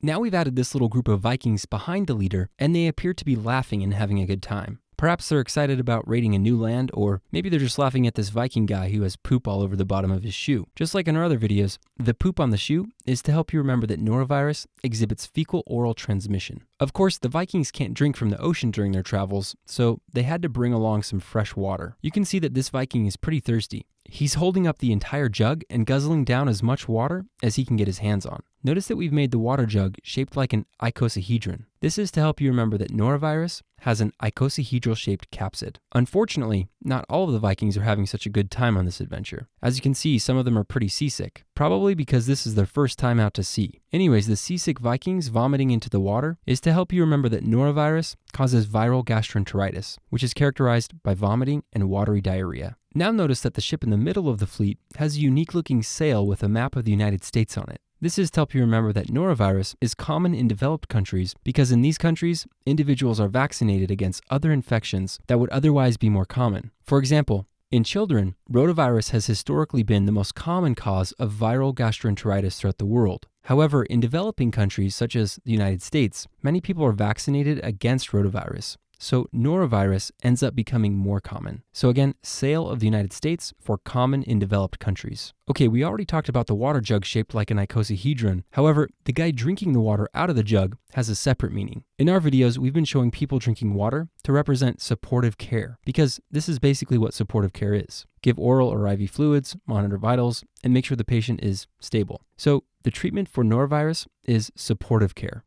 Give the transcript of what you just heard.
Now we've added this little group of Vikings behind the leader, and they appear to be laughing and having a good time. Perhaps they're excited about raiding a new land, or maybe they're just laughing at this Viking guy who has poop all over the bottom of his shoe. Just like in our other videos, the poop on the shoe is to help you remember that norovirus exhibits fecal-oral transmission. Of course, the Vikings can't drink from the ocean during their travels, so they had to bring along some fresh water. You can see that this Viking is pretty thirsty. He's holding up the entire jug and guzzling down as much water as he can get his hands on. Notice that we've made the water jug shaped like an icosahedron. This is to help you remember that norovirus has an icosahedral-shaped capsid. Unfortunately, not all of the Vikings are having such a good time on this adventure. As you can see, some of them are pretty seasick, probably because this is their first time out to sea. Anyways, the seasick Vikings vomiting into the water is to help you remember that norovirus causes viral gastroenteritis, which is characterized by vomiting and watery diarrhea. Now notice that the ship in the middle of the fleet has a unique-looking sail with a map of the United States on it. This is to help you remember that norovirus is common in developed countries because in these countries, individuals are vaccinated against other infections that would otherwise be more common. For example, in children, rotavirus has historically been the most common cause of viral gastroenteritis throughout the world. However, in developing countries such as the United States, many people are vaccinated against rotavirus. So norovirus ends up becoming more common. So again, sale of the United States for common in developed countries. Okay, we already talked about the water jug shaped like an icosahedron. However, the guy drinking the water out of the jug has a separate meaning. In our videos, we've been showing people drinking water to represent supportive care, because this is basically what supportive care is. Give oral or IV fluids, monitor vitals, and make sure the patient is stable. So the treatment for norovirus is supportive care.